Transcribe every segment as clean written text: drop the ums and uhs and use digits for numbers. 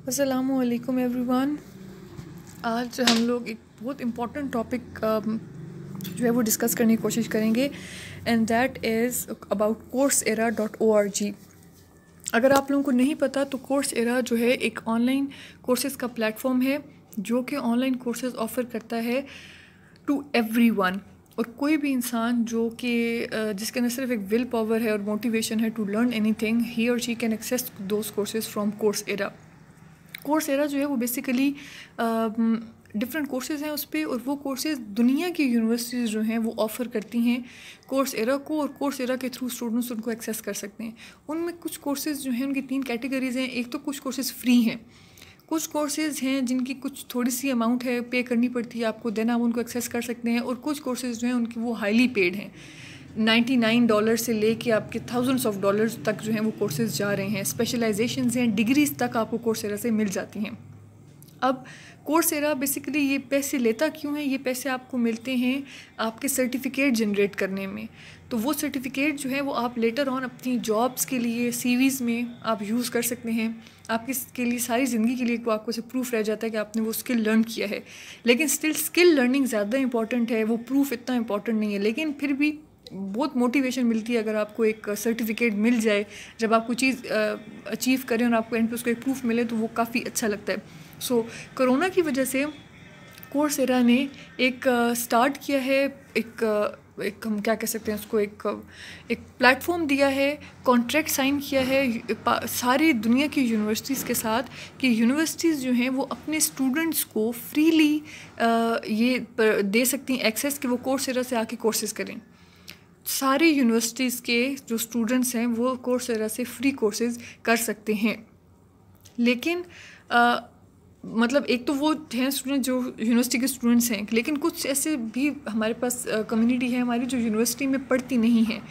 अस्सलामुअलैकुम एवरीवन। आज हम लोग एक बहुत इम्पॉर्टेंट टॉपिक जो है वो डिस्कस करने की कोशिश करेंगे and that is about coursera.org। अगर आप लोगों को नहीं पता तो coursera जो है एक ऑनलाइन कोर्सेज़ का प्लेटफॉर्म है जो कि ऑनलाइन कोर्सेज़ ऑफ़र करता है टू एवरीवन। और कोई भी इंसान जो कि जिसके अंदर सिर्फ एक विल पावर है और मोटिवेशन है टू लर्न एनीथिंग, ही और she can access those courses from coursera। coursera जो है वो बेसिकली डिफरेंट कोर्सेज़ हैं उस पर, और वो कोर्सेज़ दुनिया की यूनिवर्सिटीज़ जो हैं वो ऑफ़र करती हैं coursera को, और coursera के थ्रू स्टूडेंट्स उनको एक्सेस कर सकते हैं। उनमें कुछ कोर्सेज़ जो हैं उनकी 3 कैटेगरीज़ हैं। एक तो कुछ कोर्सेज़ फ्री हैं, कुछ कोर्सेज़ हैं जिनकी कुछ थोड़ी सी अमाउंट है, पे करनी पड़ती है आपको, देन आप उनको एक्सेस कर सकते हैं। और कुछ कोर्सेज़ जो हैं उनकी वो हाईली पेड हैं, $99 से लेके आपके थाउजेंड्स ऑफ डॉलर्स तक जो हैं वो कोर्सेज़ जा रहे हैं। स्पेशलाइजेशंस हैं, डिग्रीज़ तक आपको coursera से मिल जाती हैं। अब coursera बेसिकली ये पैसे लेता क्यों है? ये पैसे आपको मिलते हैं आपके सर्टिफिकेट जनरेट करने में। तो वो सर्टिफिकेट जो है वो आप लेटर ऑन अपनी जॉब्स के लिए सीवीज़ में आप यूज़ कर सकते हैं। आपके के लिए सारी ज़िंदगी के लिए आपको से प्रूफ रह जाता है कि आपने वो स्किल लर्न किया है। लेकिन स्टिल स्किल लर्निंग ज़्यादा इंपॉर्टेंट है, वो प्रूफ इतना इंपॉर्टेंट नहीं है। लेकिन फिर भी बहुत मोटिवेशन मिलती है अगर आपको एक सर्टिफिकेट मिल जाए, जब आप कोई चीज़ अचीव करें और आपको एंड पे उसका एक प्रूफ मिले तो वो काफ़ी अच्छा लगता है। सो कोरोना की वजह से coursera ने एक स्टार्ट किया है, एक हम क्या कह सकते हैं उसको, एक प्लेटफॉर्म दिया है, कॉन्ट्रैक्ट साइन किया है सारी दुनिया की यूनिवर्सिटीज़ के साथ कि यूनिवर्सिटीज़ जो हैं वो अपने स्टूडेंट्स को फ्रीली ये दे सकती हैं एक्सेस कि वो coursera से आके कोर्सेज़ करें। सारी यूनिवर्सिटीज़ के जो स्टूडेंट्स हैं वो coursera से फ्री कोर्सेज़ कर सकते हैं। लेकिन मतलब एक तो वो हैं स्टूडेंट जो यूनिवर्सिटी के स्टूडेंट्स हैं, लेकिन कुछ ऐसे भी हमारे पास कम्युनिटी है हमारी जो यूनिवर्सिटी में पढ़ती नहीं है।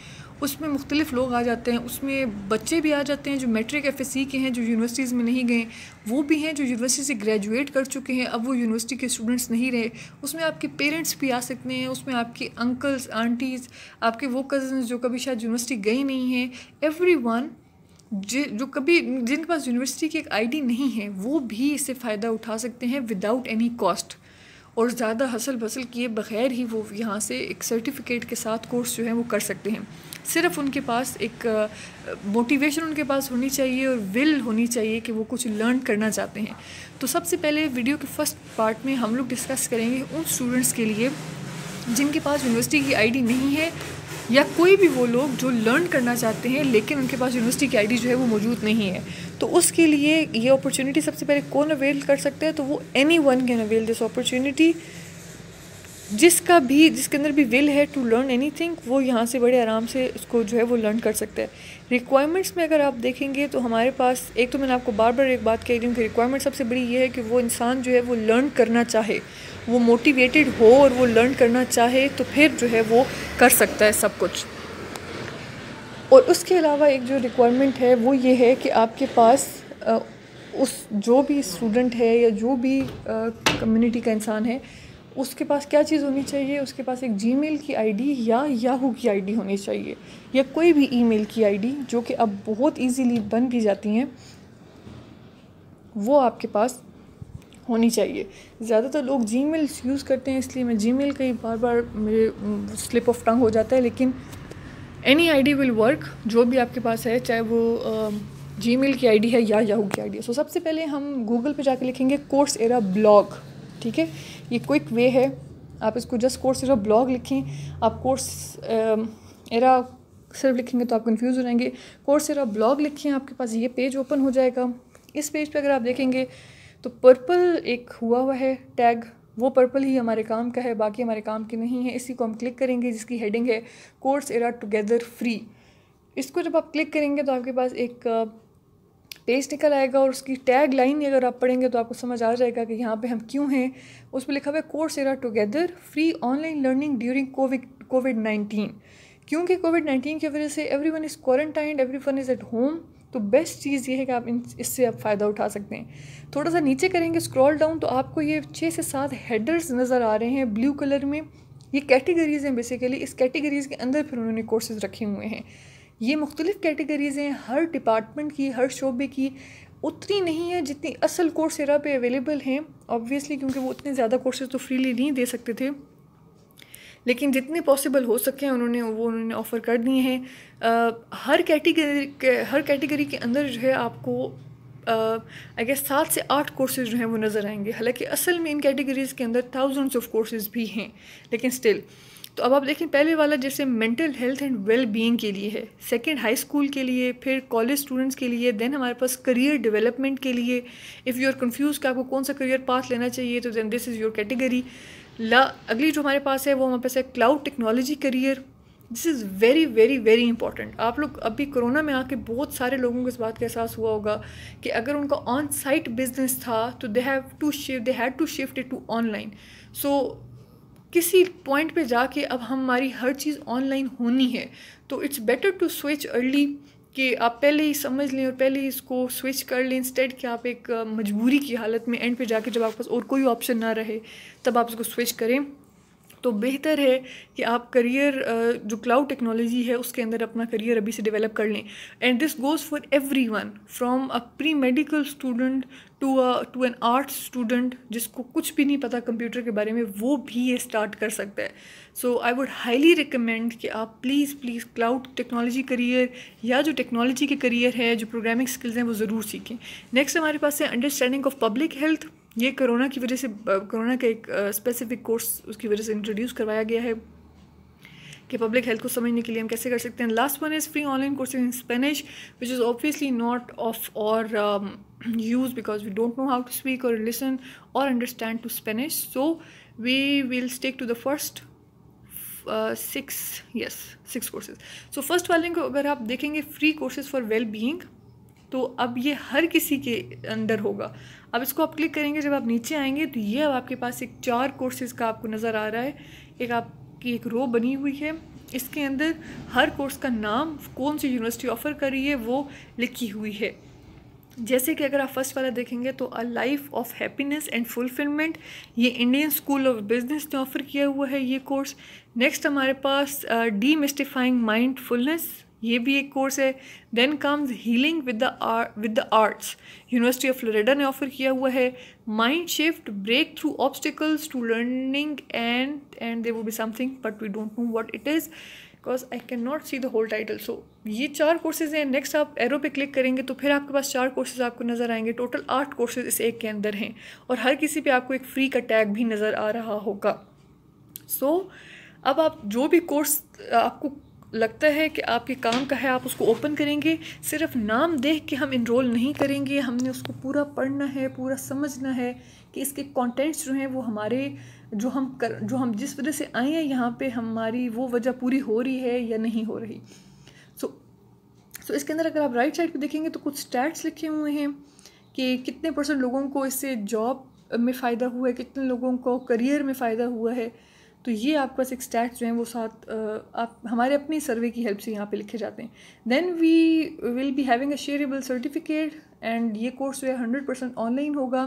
उसमें मुख्तलिफ लोग आ जाते हैं, उसमें बच्चे भी आ जाते हैं जो मैट्रिक FSC के हैं, जो यूनिवर्सिटीज़ में नहीं गए, वो भी हैं जो यूनिवर्सिटी से ग्रेजुएट कर चुके हैं, अब वो यूनिवर्सिटी के स्टूडेंट्स नहीं रहे। उसमें आपके पेरेंट्स भी आ सकते हैं, उसमें आपके अंकल्स आंटीज़, आपके वो कज़न्स जो कभी शायद यूनिवर्सिटी गई नहीं हैं, एवरीवन जो कभी जिनके पास यूनिवर्सिटी की एक ID नहीं है वो भी इससे फ़ायदा उठा सकते हैं विदाउट एनी कॉस्ट, और ज़्यादा हसल बसल किए बग़ैर ही वो यहाँ से एक सर्टिफिकेट के साथ कोर्स जो है वो कर सकते हैं। सिर्फ उनके पास एक मोटिवेशन उनके पास होनी चाहिए और विल होनी चाहिए कि वो कुछ लर्न करना चाहते हैं। तो सबसे पहले वीडियो के फर्स्ट पार्ट में हम लोग डिस्कस करेंगे उन स्टूडेंट्स के लिए जिनके पास यूनिवर्सिटी की ID नहीं है, या कोई भी वो लोग जो लर्न करना चाहते हैं लेकिन उनके पास यूनिवर्सिटी की ID जो है वो मौजूद नहीं है। तो उसके लिए ये अपॉर्चुनिटी सबसे पहले कौन अवेल कर सकते हैं? तो वो anyone can avail this opportunity. जिसके अंदर भी विल है टू लर्न एनीथिंग, वो यहाँ से बड़े आराम से उसको जो है वो लर्न कर सकता है। रिक्वायरमेंट्स में अगर आप देखेंगे तो हमारे पास एक तो मैंने आपको बार बार एक बात कह रही हूँ कि रिक्वायरमेंट सबसे बड़ी ये है कि वो इंसान जो है वो लर्न करना चाहे, वो मोटिवेटेड हो और वो लर्न करना चाहे, तो फिर जो है वो कर सकता है सब कुछ। और उसके अलावा एक जो रिक्वायरमेंट है वो ये है कि आपके पास उस जो भी स्टूडेंट है या जो भी कम्युनिटी का इंसान है उसके पास क्या चीज़ होनी चाहिए? उसके पास एक Gmail की ID या Yahoo की ID होनी चाहिए, या कोई भी ईमेल की ID जो कि अब बहुत इजीली बन भी जाती हैं, वो आपके पास होनी चाहिए। ज़्यादातर लोग Gmail यूज़ करते हैं, इसलिए मैं Gmail का ही बार बार मेरे स्लिप ऑफ टंग हो जाता है। लेकिन एनी ID विल वर्क, जो भी आपके पास है, चाहे वो Gmail की ID है या Yahoo की ID है। सो सबसे पहले हम गूगल पे जाके लिखेंगे coursera blog, ठीक है? ये क्विक वे है, आप इसको जस्ट coursera blog लिखें। आप coursera सिर्फ लिखेंगे तो आप कंफ्यूज हो जाएंगे। coursera blog लिखें, आपके पास ये पेज ओपन हो जाएगा। इस पेज पे अगर आप देखेंगे तो पर्पल एक हुआ है टैग, वो पर्पल ही हमारे काम का है, बाकी हमारे काम की नहीं है। इसी को हम क्लिक करेंगे जिसकी हेडिंग है coursera together free। इसको जब आप क्लिक करेंगे तो आपके पास एक पेज निकल आएगा, और उसकी टैग लाइन अगर आप पढ़ेंगे तो आपको समझ आ जाएगा कि यहाँ पे हम क्यों हैं। उस पर लिखा हुआ है coursera together free online learning during COVID-19। क्योंकि COVID-19 की वजह से everyone is quarantined, everyone is at home, तो बेस्ट चीज़ ये है कि आप इससे आप फ़ायदा उठा सकते हैं। थोड़ा सा नीचे करेंगे स्क्रॉल डाउन तो आपको ये 6 से 7 हेडर्स नज़र आ रहे हैं ब्लू कलर में। ये कैटेगरीज़ हैं बेसिकली, इस कैटेगरीज़ के अंदर फिर उन्होंने कोर्सेज़ रखे हुए हैं। ये मुख्तलिफ़ कैटेगरीज़ हैं, हर डिपार्टमेंट की, हर शोबे की उतनी नहीं है जितनी असल कोर्सेरा पे अवेलेबल हैं, ऑब्वियसली, क्योंकि वो उतने ज़्यादा कोर्सेज तो फ्रीली नहीं दे सकते थे, लेकिन जितने पॉसिबल हो सके उन्होंने ऑफ़र कर दिए हैं। हर कैटेगरी के अंदर जो है आपको आई गेस 7 से 8 कोर्सेज जो हैं वो नज़र आएंगे। हालांकि असल में इन कैटेगरीज़ के अंदर थाउजेंड्स ऑफ कोर्सेज भी हैं, लेकिन स्टिल। तो अब आप देखें, पहले वाला जैसे mental health and well being के लिए है, सेकंड हाई स्कूल के लिए, फिर कॉलेज स्टूडेंट्स के लिए, देन हमारे पास करियर डेवलपमेंट के लिए। इफ़ यू आर कन्फ्यूज़ कि आपको कौन सा करियर पाथ लेना चाहिए, तो then this is your category. अगली जो हमारे पास है वो हमारे पास है cloud technology career. This is very very very important. आप लोग अभी कोरोना में आके बहुत सारे लोगों को इस बात का एहसास हुआ होगा कि अगर उनका ऑन साइट बिजनेस था तो they had to shift it to online. So किसी पॉइंट पे जाके अब हमारी हर चीज़ ऑनलाइन होनी है, तो it's better to switch early, कि आप पहले ही समझ लें और पहले ही इसको स्विच कर लें, इंस्टेड कि आप एक मजबूरी की हालत में एंड पे जाके जब आपके पास और कोई ऑप्शन ना रहे तब आप इसको स्विच करें। तो बेहतर है कि आप करियर जो क्लाउड टेक्नोलॉजी है उसके अंदर अपना करियर अभी से डेवलप कर लें। And this goes for everyone, from a pre medical student to an arts student जिसको कुछ भी नहीं पता कंप्यूटर के बारे में, वो भी ये स्टार्ट कर सकता है। So I would highly recommend कि आप प्लीज़ क्लाउड टेक्नोलॉजी करियर या जो टेक्नोलॉजी के करियर है, जो प्रोग्रामिंग स्किल्स हैं, वो ज़रूर सीखें। नेक्स्ट हमारे पास है अंडरस्टैंडिंग ऑफ पब्लिक हेल्थ। ये कोरोना की वजह से, कोरोना का एक स्पेसिफिक कोर्स उसकी वजह से इंट्रोड्यूस करवाया गया है कि पब्लिक हेल्थ को समझने के लिए हम कैसे कर सकते हैं। Last one is free online courses in Spanish, which is obviously not of और use because we don't know how to speak और लिसन और understand to Spanish. So we will stick to the first 6 courses. So first वाले को अगर आप देखेंगे, free courses for well being, तो अब ये हर किसी के अंदर होगा। अब इसको आप क्लिक करेंगे, जब आप नीचे आएंगे तो ये अब आपके पास एक 4 कोर्सेज़ का आपको नज़र आ रहा है। एक आपकी एक रो बनी हुई है, इसके अंदर हर कोर्स का नाम, कौन सी यूनिवर्सिटी ऑफ़र कर रही है वो लिखी हुई है। जैसे कि अगर आप फर्स्ट वाला देखेंगे तो a life of happiness and fulfilment, ये इंडियन स्कूल ऑफ बिजनेस ने ऑफ़र किया हुआ है ये कोर्स। नेक्स्ट हमारे पास डीमिस्टिफाइंग माइंडफुलनेस, ये भी एक कोर्स है। Then comes healing with the arts, university of Florida ने ऑफ़र किया हुआ है। Mind shift, breakthrough obstacles to learning and there will be something but we don't know what it is because I can not see the whole title. So ये 4 courses हैं। Next आप arrow पे click करेंगे तो फिर आपके पास 4 courses आपको नज़र आएंगे। टोटल 8 कोर्सेज इस एक के अंदर हैं और हर किसी पे आपको एक फ्री का टैग भी नज़र आ रहा होगा। सो अब आप जो भी कोर्स आपको लगता है कि आपके काम का है, आप उसको ओपन करेंगे। सिर्फ नाम देख के हम इनरोल नहीं करेंगे, हमने उसको पूरा पढ़ना है, पूरा समझना है कि इसके कंटेंट्स जो हैं वो हमारे जो हम जिस वजह से आए हैं यहाँ पे, हमारी वो वजह पूरी हो रही है या नहीं हो रही। सो इसके अंदर अगर आप राइट साइड पे देखेंगे तो कुछ स्टैट्स लिखे हुए हैं कि कितने % लोगों को इससे जॉब में फ़ायदा हुआ है, कितने लोगों को करियर में फ़ायदा हुआ है। तो ये आपके पास एक स्टैट्स जो हैं वो साथ आप हमारे अपनी सर्वे की हेल्प से यहाँ पे लिखे जाते हैं। Then we will be having a shareable certificate and ये कोर्स जो है 100% ऑनलाइन होगा।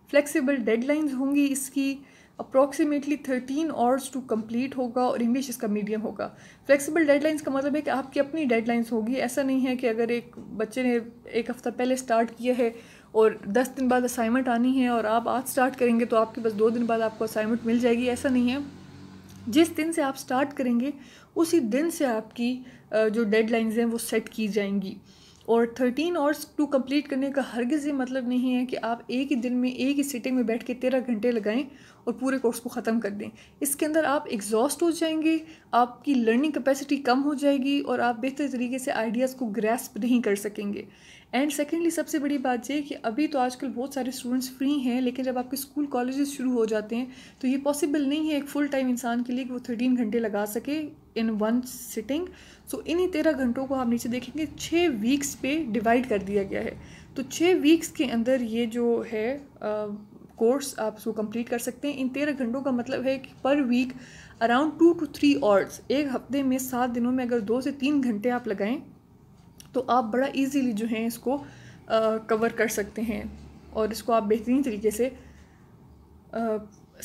फ्लेक्सिबल डेडलाइंस होंगी इसकी, अप्रॉक्सीमेटली 13 आवर्स टू कंप्लीट होगा और इंग्लिश इसका मीडियम होगा। फ्लेक्सिबल डेडलाइंस का मतलब है कि आपकी अपनी डेडलाइंस होगी। ऐसा नहीं है कि अगर एक बच्चे ने 1 हफ़्ता पहले स्टार्ट किया है और 10 दिन बाद असाइनमेंट आनी है और आप आज स्टार्ट करेंगे तो आपके बस 2 दिन बाद आपको असाइनमेंट मिल जाएगी, ऐसा नहीं है। जिस दिन से आप स्टार्ट करेंगे उसी दिन से आपकी जो डेडलाइंस हैं वो सेट की जाएंगी। और 13 आवर्स टू कंप्लीट करने का हरगिज़ ये मतलब नहीं है कि आप एक ही दिन में एक ही सिटिंग में बैठ के 13 घंटे लगाएं और पूरे कोर्स को ख़त्म कर दें। इसके अंदर आप एग्जॉस्ट हो जाएंगे, आपकी लर्निंग कैपेसिटी कम हो जाएगी और आप बेहतर तरीके से आइडियाज़ को ग्रैस्प नहीं कर सकेंगे। एंड सेकेंडली सबसे बड़ी बात ये कि अभी तो आजकल बहुत सारे स्टूडेंट्स फ्री हैं, लेकिन जब आपके स्कूल कॉलेजेस शुरू हो जाते हैं तो ये पॉसिबल नहीं है एक फुल टाइम इंसान के लिए कि वो 13 घंटे लगा सके इन वन सिटिंग। सो इन्हीं 13 घंटों को आप नीचे देखेंगे 6 वीक्स पे डिवाइड कर दिया गया है। तो 6 वीक्स के अंदर ये जो है कोर्स आप उसको कंप्लीट कर सकते हैं। इन 13 घंटों का मतलब है कि पर वीक अराउंड 2 to 3 आवर्स, एक हफ्ते में 7 दिनों में अगर 2 से 3 घंटे आप लगाएं तो आप बड़ा इजीली जो है इसको कवर कर सकते हैं और इसको आप बेहतरीन तरीके से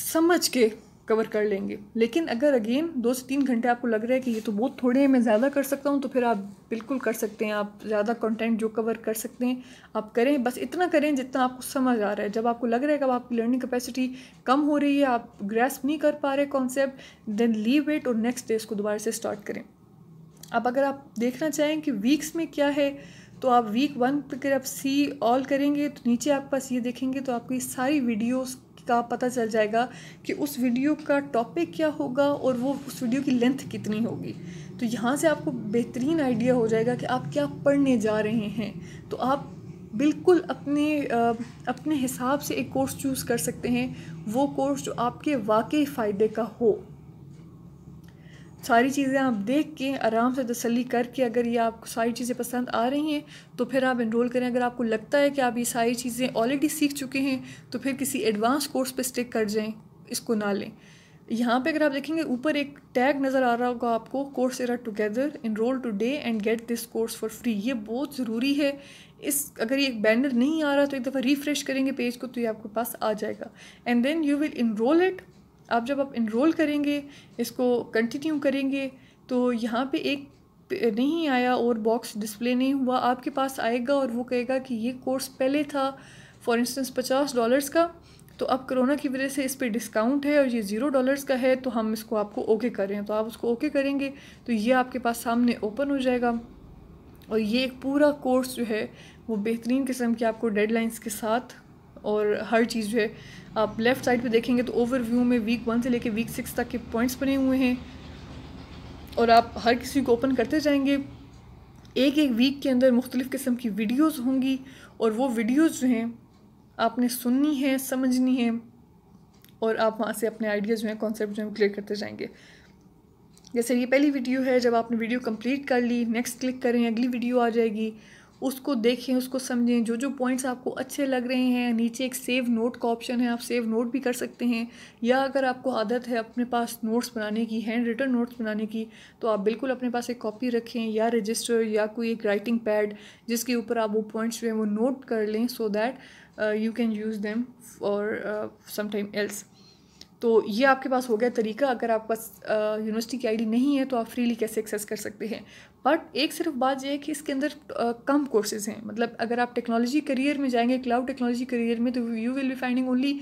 समझ के कवर कर लेंगे। लेकिन अगर अगेन 2 से 3 घंटे आपको लग रहा है कि ये तो बहुत थोड़े हैं, मैं ज़्यादा कर सकता हूँ, तो फिर आप बिल्कुल कर सकते हैं। आप ज़्यादा कंटेंट जो कवर कर सकते हैं आप करें, बस इतना करें जितना आपको समझ आ रहा है। जब आपको लग रहा है कि अब आपकी लर्निंग कैपेसिटी कम हो रही है, आप ग्रैस्प नहीं कर पा रहे कॉन्सेप्ट, देन लीव इट और नेक्स्ट डे इसको दोबारा से स्टार्ट करें। अब अगर आप देखना चाहें कि वीक्स में क्या है, तो आप वीक 1 पे अगर आप सी ऑल करेंगे तो नीचे आपके पास ये देखेंगे तो आपकी सारी वीडियोस का पता चल जाएगा कि उस वीडियो का टॉपिक क्या होगा और वो उस वीडियो की लेंथ कितनी होगी। तो यहाँ से आपको बेहतरीन आइडिया हो जाएगा कि आप क्या पढ़ने जा रहे हैं। तो आप बिल्कुल अपने हिसाब से एक कोर्स चूज़ कर सकते हैं, वो कोर्स जो आपके वाकई फ़ायदे का हो। सारी चीज़ें आप देख के आराम से तसल्ली करके, अगर ये आपको सारी चीज़ें पसंद आ रही हैं तो फिर आप इनरोल करें। अगर आपको लगता है कि आप ये सारी चीज़ें ऑलरेडी सीख चुके हैं तो फिर किसी एडवांस कोर्स पे स्टिक कर जाएं, इसको ना लें। यहाँ पे अगर आप देखेंगे ऊपर एक टैग नज़र आ रहा होगा आपको, Coursera together, enrol today and get this course for free. ये बहुत ज़रूरी है। अगर ये एक बैनर नहीं आ रहा तो एक दफ़ा रिफ़्रेश करेंगे पेज को तो ये आपके पास आ जाएगा। And then you will enrol it. आप जब आप इनरोल करेंगे, इसको कंटिन्यू करेंगे, तो यहाँ पे एक नहीं आया और बॉक्स डिस्प्ले नहीं हुआ, आपके पास आएगा और वो कहेगा कि ये कोर्स पहले था फॉर इंस्टेंस $50 का, तो अब कोरोना की वजह से इस पर डिस्काउंट है और ये $0 का है, तो हम इसको आपको ओके कर रहे हैं। तो आप उसको ओके करेंगे तो ये आपके पास सामने ओपन हो जाएगा और ये एक पूरा कोर्स जो है वो बेहतरीन किस्म की आपको डेडलाइंस के साथ और हर चीज़ जो है, आप लेफ़्ट साइड पे देखेंगे तो ओवरव्यू में वीक 1 से लेके वीक 6 तक के पॉइंट्स बने हुए हैं और आप हर किसी को ओपन करते जाएंगे। एक एक वीक के अंदर मुख्तलिफ़ किस्म की वीडियोज़ होंगी और वो वीडियोज़ जो हैं आपने सुननी है, समझनी है और आप वहाँ से अपने आइडियाज़ जो हैं, कॉन्सेप्ट जो हैं क्लियर करते जाएंगे। जैसे ये पहली वीडियो है, जब आपने वीडियो कंप्लीट कर ली, नेक्स्ट क्लिक करें, अगली वीडियो आ जाएगी, उसको देखें, उसको समझें। जो जो पॉइंट्स आपको अच्छे लग रहे हैं, नीचे एक सेव नोट का ऑप्शन है, आप सेव नोट भी कर सकते हैं। या अगर आपको आदत है अपने पास नोट्स बनाने की, हैंड रिटन नोट्स बनाने की, तो आप बिल्कुल अपने पास एक कॉपी रखें या रजिस्टर या कोई एक राइटिंग पैड जिसके ऊपर आप वो पॉइंट्स जो हैं वो नोट कर लें, so that you can use them for some time else. तो ये आपके पास हो गया तरीका। अगर आपके पास यूनिवर्सिटी की आईडी नहीं है तो आप फ्रीली कैसे एक्सेस कर सकते हैं। बट एक सिर्फ बात यह है कि इसके अंदर कम कोर्सेज़ हैं। मतलब अगर आप टेक्नोलॉजी करियर में जाएंगे, क्लाउड टेक्नोलॉजी करियर में, तो you will be finding only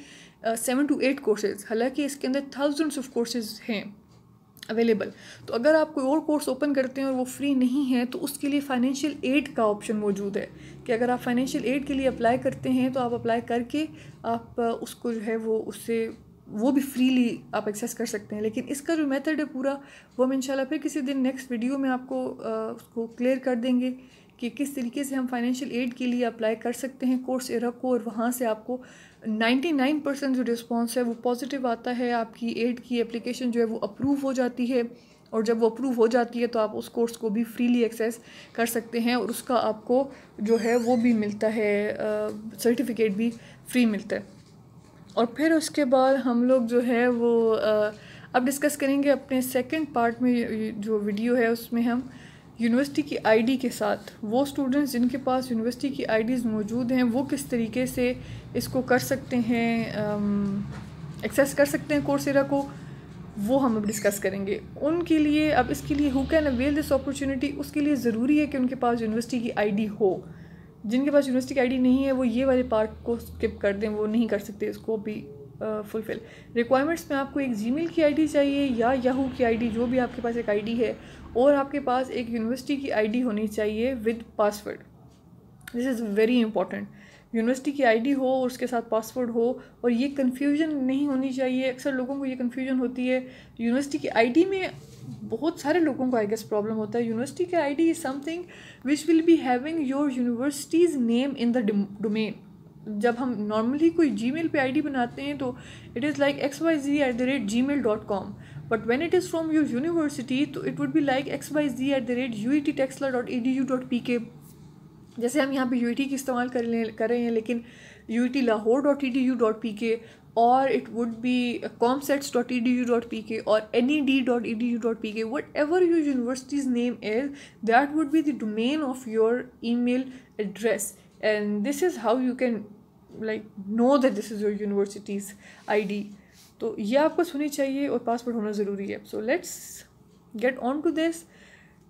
7 to 8 courses. हालांकि इसके अंदर थाउजेंड्स ऑफ कोर्सेज़ हैं अवेलेबल। तो अगर आप कोई और कोर्स ओपन करते हैं और वो फ्री नहीं है तो उसके लिए फाइनेंशियल एड का ऑप्शन मौजूद है कि अगर आप फाइनेंशियल एड के लिए अप्लाई करते हैं तो आप अप्लाई करके आप उसको जो है वो भी फ्रीली आप एक्सेस कर सकते हैं। लेकिन इसका जो मेथड है पूरा, वो हम इंशाल्लाह फिर किसी दिन नेक्स्ट वीडियो में आपको उसको क्लियर कर देंगे कि किस तरीके से हम फाइनेंशियल एड के लिए अप्लाई कर सकते हैं कोर्सेरा को। और वहाँ से आपको 99% जो रिस्पॉन्स है वो पॉजिटिव आता है। आपकी एड की एप्लीकेशन जो है वो अप्रूव हो जाती है और जब वो अप्रूव हो जाती है तो आप उस कोर्स को भी फ्रीली एक्सेस कर सकते हैं और उसका आपको जो है वो भी मिलता है, सर्टिफिकेट भी फ्री मिलता है। और फिर उसके बाद हम लोग जो है वो अब डिस्कस करेंगे अपने सेकंड पार्ट में। जो वीडियो है उसमें हम यूनिवर्सिटी की आईडी के साथ वो स्टूडेंट्स जिनके पास यूनिवर्सिटी की आईडीज़ मौजूद हैं वो किस तरीके से इसको कर सकते हैं, एक्सेस कर सकते हैं कोर्सेरा को, वो हम अब डिस्कस करेंगे। उनके लिए अब इसके लिए who can avail this opportunity, उसके लिए ज़रूरी है कि उनके पास यूनिवर्सिटी की आईडी हो। जिनके पास यूनिवर्सिटी की आईडी नहीं है वो ये वाले पार्ट को स्किप कर दें, वो नहीं कर सकते इसको भी फुलफिल। रिक्वायरमेंट्स में आपको एक जीमेल की आईडी चाहिए या याहू की आईडी, जो भी आपके पास एक आईडी है, और आपके पास एक यूनिवर्सिटी की आईडी होनी चाहिए with password. This is very important. University की आईडी हो और उसके साथ पासवर्ड हो, और ये कन्फ्यूजन नहीं होनी चाहिए। अक्सर लोगों को ये कन्फ्यूजन होती है यूनिवर्सिटी की आईडी में। बहुत सारे लोगों को आई गेस प्रॉब्लम होता है। यूनिवर्सिटी की ID is something which will be having your universities name in the domain. जब हम नॉर्मली कोई जीमेल पे आईडी बनाते हैं तो it is like xyz@gmail.com, but when it is from your university तो it would be like xyz@uittexla.edu.pk। जैसे हम यहाँ पे UIT की इस्तेमाल कर रहे हैं, लेकिन uitlahore.edu.pk, और इट वुड बी comsets.edu.pk और ned.edu.pk, whatever your university's name is, that would be the domain of your email address, and this is how you can like know that this is your university's ID. तो ये आपको सुनी चाहिए और password होना ज़रूरी है। So let's get on to this.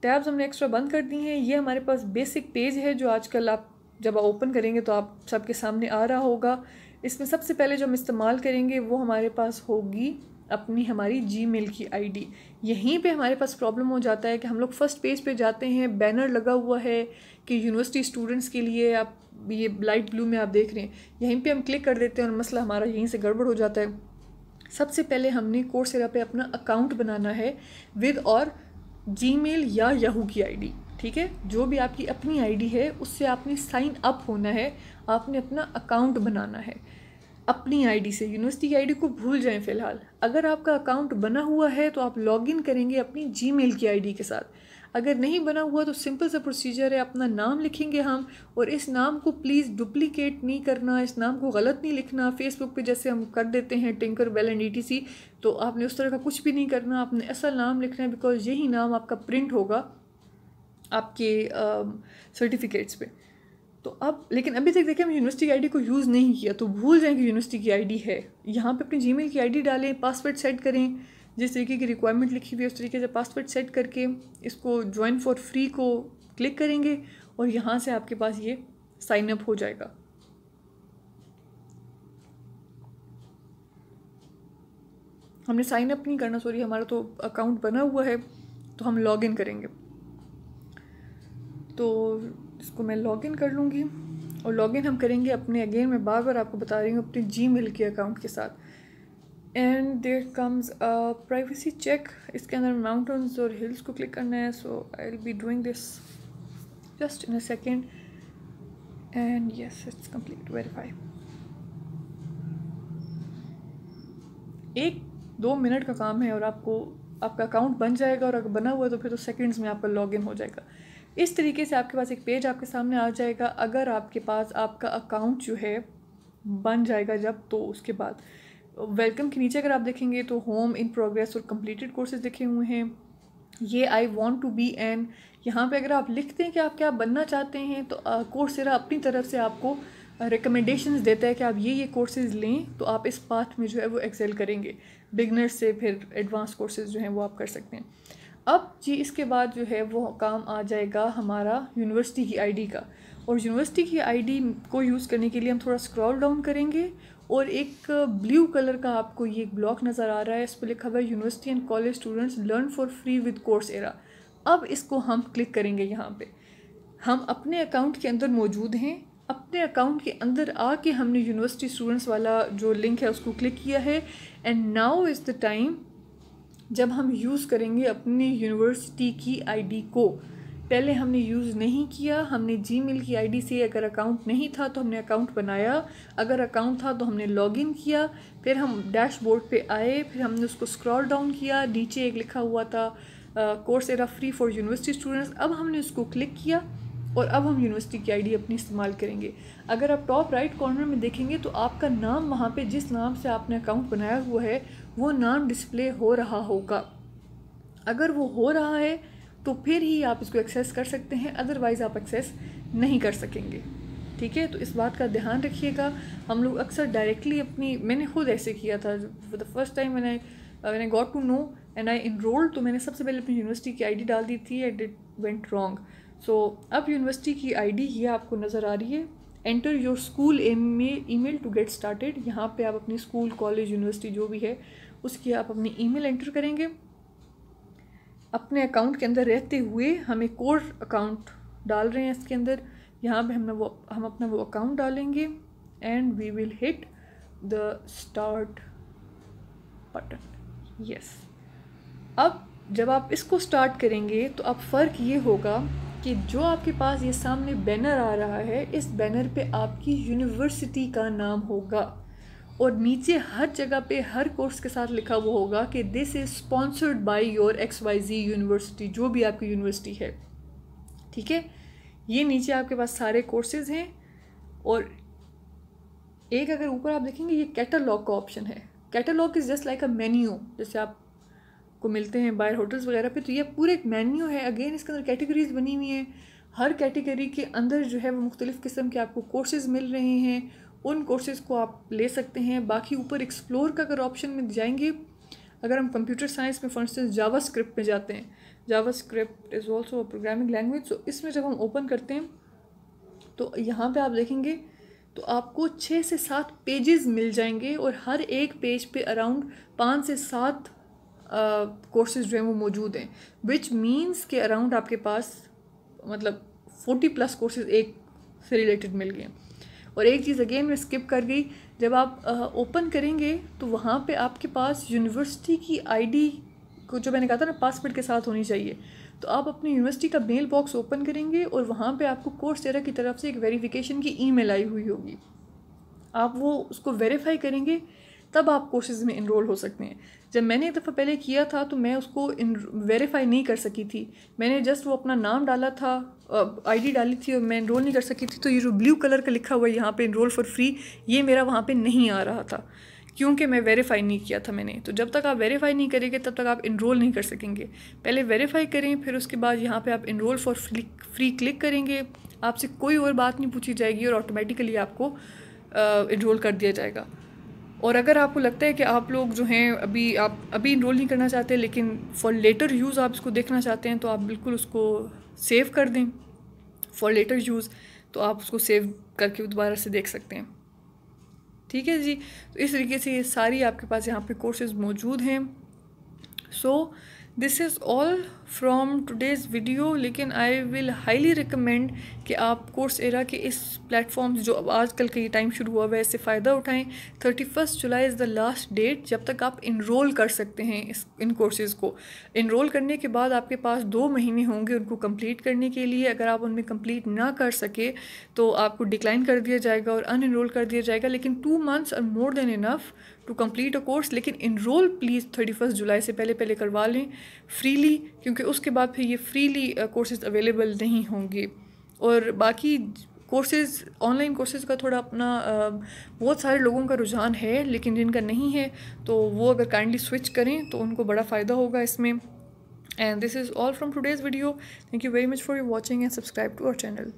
Tabs हमने एक्स्ट्रा बंद कर दी हैं। ये हमारे पास बेसिक पेज है जो आजकल आप जब आप ओपन करेंगे तो आप सबके सामने आ रहा होगा। इसमें सबसे पहले जो हम इस्तेमाल करेंगे वो हमारे पास होगी अपनी हमारी जीमेल की आईडी। यहीं पे हमारे पास प्रॉब्लम हो जाता है कि हम लोग फर्स्ट पेज पे जाते हैं, बैनर लगा हुआ है कि यूनिवर्सिटी स्टूडेंट्स के लिए, आप ये लाइट ब्लू में आप देख रहे हैं, यहीं पे हम क्लिक कर देते हैं और मसला हमारा यहीं से गड़बड़ हो जाता है। सबसे पहले हमने कोर्सेरा पे अपना अकाउंट बनाना है विद और जीमेल या याहू की आईडी। ठीक है, जो भी आपकी अपनी आईडी है उससे आपने साइन अप होना है, आपने अपना अकाउंट बनाना है अपनी आईडी से। यूनिवर्सिटी की आईडी को भूल जाएं फ़िलहाल। अगर आपका अकाउंट बना हुआ है तो आप लॉगिन करेंगे अपनी जीमेल की आईडी के साथ। अगर नहीं बना हुआ तो सिंपल सा प्रोसीजर है, अपना नाम लिखेंगे हम, और इस नाम को प्लीज़ डुप्लीकेट नहीं करना, इस नाम को गलत नहीं लिखना। फेसबुक पे जैसे हम कर देते हैं टिंकर बेल एंड ETC, तो आपने उस तरह का कुछ भी नहीं करना, आपने असल नाम लिखना है, बिकॉज यही नाम आपका प्रिंट होगा आपके सर्टिफिकेट्स पे। तो अब लेकिन अभी तक देखिए हम यूनिवर्सिटी की आईडी को यूज़ नहीं किया, तो भूल जाएं कि यूनिवर्सिटी की आईडी है। यहाँ पे अपनी जीमेल की आईडी डालें, पासवर्ड सेट करें, जिस तरीके की रिक्वायरमेंट लिखी हुई है उस तरीके से पासवर्ड सेट करके इसको ज्वाइन फॉर फ्री को क्लिक करेंगे और यहाँ से आपके पास ये साइन अप हो जाएगा। हमने साइन अप नहीं करना, सॉरी, हमारा तो अकाउंट बना हुआ है, तो हम लॉग इन करेंगे। तो इसको मैं लॉगिन कर लूँगी और लॉगिन हम करेंगे अपने, अगेन मैं बार बार आपको बता रही हूँ, अपने जीमेल के अकाउंट के साथ। And there comes a privacy check. इसके अंदर माउंटेन्स और हिल्स को क्लिक करना है, so I will be doing this just in a second. And yes, it's complete, verify. 1-2 minute का काम है और आपको आपका अकाउंट बन जाएगा, और अगर बना हुआ है तो फिर तो सेकेंड्स में आपका लॉगिन हो जाएगा। इस तरीके से आपके पास एक पेज आपके सामने आ जाएगा। अगर आपके पास आपका अकाउंट जो है बन जाएगा जब, तो उसके बाद वेलकम के नीचे अगर आप देखेंगे तो होम, इन प्रोग्रेस और कंप्लीटेड कोर्सेज लिखे हुए हैं। ये I want to be an, यहाँ पे अगर आप लिखते हैं कि आप क्या बनना चाहते हैं तो कोर्सेरा अपनी तरफ से आपको रिकमेंडेशंस देता है कि आप ये कोर्सेज लें, तो आप इस पाथ में जो है वो एक्सेल करेंगे। बिगनर्स से फिर एडवांस कोर्सेज जो हैं वो आप कर सकते हैं। अब जी इसके बाद जो है वो काम आ जाएगा हमारा यूनिवर्सिटी की आईडी का, और यूनिवर्सिटी की आईडी को यूज़ करने के लिए हम थोड़ा स्क्रॉल डाउन करेंगे और एक ब्लू कलर का आपको ये एक ब्लॉक नज़र आ रहा है, इस पर लिखा हुआ है university and college students learn for free with Coursera. अब इसको हम क्लिक करेंगे। यहाँ पे हम अपने अकाउंट के अंदर मौजूद हैं, अपने अकाउंट के अंदर आके हमने यूनिवर्सिटी स्टूडेंट्स वाला जो लिंक है उसको क्लिक किया है। And now is the time जब हम यूज़ करेंगे अपनी यूनिवर्सिटी की आईडी को। पहले हमने यूज़ नहीं किया, हमने जीमेल की आईडी से, अगर अकाउंट नहीं था तो हमने अकाउंट बनाया, अगर अकाउंट था तो हमने लॉगिन किया, फिर हम डैशबोर्ड पे आए, फिर हमने उसको स्क्रॉल डाउन किया, नीचे एक लिखा हुआ था Coursera free for university students, अब हमने उसको क्लिक किया और अब हम यूनिवर्सिटी की आईडी अपनी इस्तेमाल करेंगे। अगर आप टॉप राइट कॉर्नर में देखेंगे तो आपका नाम वहाँ पे जिस नाम से आपने अकाउंट बनाया हुआ है वो नाम डिस्प्ले हो रहा होगा। अगर वो हो रहा है तो फिर ही आप इसको एक्सेस कर सकते हैं, अदरवाइज़ आप एक्सेस नहीं कर सकेंगे। ठीक है, तो इस बात का ध्यान रखिएगा। हम लोग अक्सर डायरेक्टली अपनी, मैंने खुद ऐसे किया था फॉर द फर्स्ट टाइम मैंने got to know and I enrolled, तो मैंने सबसे पहले अपनी यूनिवर्सिटी की आईडी डाल दी थी एंड इट वेंट रॉन्ग। सो अब यूनिवर्सिटी की आईडी ये आपको नज़र आ रही है। Enter your school email to get started. यहाँ पे आप अपनी स्कूल, कॉलेज, यूनिवर्सिटी जो भी है उसकी आप अपनी ईमेल एंटर करेंगे। अपने अकाउंट के अंदर रहते हुए हम एक और अकाउंट डाल रहे हैं इसके अंदर, यहाँ पे हम अपना वो अकाउंट डालेंगे and we will hit the start button. Yes, अब जब आप इसको स्टार्ट करेंगे तो अब फ़र्क ये होगा कि जो आपके पास ये सामने बैनर आ रहा है, इस बैनर पे आपकी यूनिवर्सिटी का नाम होगा और नीचे हर जगह पे हर कोर्स के साथ लिखा हुआ होगा कि this is sponsored by your XYZ university, जो भी आपकी यूनिवर्सिटी है। ठीक है, ये नीचे आपके पास सारे कोर्सेज हैं और एक अगर ऊपर आप देखेंगे ये कैटलॉग का ऑप्शन है। Catalogue is just like a menu, जैसे आप को मिलते हैं बाहर होटल्स वगैरह पे, तो ये पूरे एक मेन्यू है। अगेन इसके अंदर कैटेगरीज बनी हुई हैं, हर कैटेगरी के अंदर जो है वो मुख्तलिफ़ किस्म के आपको कोर्सेज़ मिल रहे हैं उन कोर्सेज़ को आप ले सकते हैं। बाकी ऊपर एक्सप्लोर का अगर ऑप्शन में जाएंगे, अगर हम कंप्यूटर साइंस में फॉर इंस्टेंस जावास्क्रिप्ट में जाते हैं, JavaScript is also a programming language, so इसमें जब हम ओपन करते हैं तो यहाँ पे आप देखेंगे तो आपको 6 से 7 पेजेस मिल जाएंगे और हर एक पेज पे अराउंड 5 से 7 कोर्सेज जो हैं वो मौजूद हैं, विच मीन्स के अराउंड आपके पास मतलब 40+ कोर्सेज एक से रिलेटेड मिल गए। और एक चीज़ अगेन मैं स्किप कर गई, जब आप ओपन करेंगे तो वहाँ पे आपके पास यूनिवर्सिटी की आईडी को, जो मैंने कहा था ना पासवर्ड के साथ होनी चाहिए, तो आप अपनी यूनिवर्सिटी का मेल बॉक्स ओपन करेंगे और वहाँ पे आपको कोर्सेरा की तरफ से एक वेरिफिकेशन की ईमेल आई हुई होगी। आप वो उसको वेरीफाई करेंगे तब आप कोर्सेज़ में इनरोल हो सकते हैं। जब मैंने एक दफ़ा पहले किया था तो मैं उसको वेरीफाई नहीं कर सकी थी, मैंने जस्ट वो अपना नाम डाला था, आईडी डाली थी और मैं इनरोल नहीं कर सकी थी। तो ये जो ब्लू कलर का लिखा हुआ है यहाँ पे इनरोल फॉर फ्री, ये मेरा वहाँ पे नहीं आ रहा था क्योंकि मैं वेरीफाई नहीं किया था मैंने। तो जब तक आप वेरीफाई नहीं करेंगे तब तक आप इनरोल नहीं कर सकेंगे। पहले वेरीफाई करें, फिर उसके बाद यहाँ पे आप इनरोल फॉर फ्री क्लिक करेंगे, आपसे कोई और बात नहीं पूछी जाएगी और ऑटोमेटिकली आपको इनरोल कर दिया जाएगा। और अगर आपको लगता है कि आप लोग जो हैं अभी इनरोल नहीं करना चाहते लेकिन फॉर लेटर यूज़ आप इसको देखना चाहते हैं, तो आप बिल्कुल उसको सेव कर दें फॉर लेटर यूज़, तो आप उसको सेव करके दोबारा से देख सकते हैं। ठीक है जी, तो इस तरीके से ये सारी आपके पास यहाँ पे कोर्सेज़ मौजूद हैं। So this is all from today's video, लेकिन आई विल हाईली रिकमेंड कि आप कोर्सेरा के इस प्लेटफॉर्म्स जो अब आजकल का ये टाइम शुरू हुआ है इससे फ़ायदा उठाएं। 31 July is the last date जब तक आप इनरोल कर सकते हैं इन कोर्सेज़ को। इनरोल करने के बाद आपके पास 2 महीने होंगे उनको कंप्लीट करने के लिए। अगर आप उनमें कंप्लीट ना कर सके तो आपको डिक्लाइन कर दिया जाएगा और अनइनरोल कर दिया जाएगा, लेकिन 2 months are more than enough to complete a course. लेकिन इनरोल प्लीज़ 31 जुलाई से पहले करवा लें फ्रीली, क्योंकि उसके बाद फिर ये फ्रीली कोर्सेज़ अवेलेबल नहीं होंगे। और बाकी कोर्सेज़, ऑनलाइन कोर्सेज़ का थोड़ा अपना बहुत सारे लोगों का रुझान है, लेकिन जिनका नहीं है तो वो अगर काइंडली स्विच करें तो उनको बड़ा फ़ायदा होगा इसमें। And this is all from today's video. Thank you very much for watching and subscribe to our channel.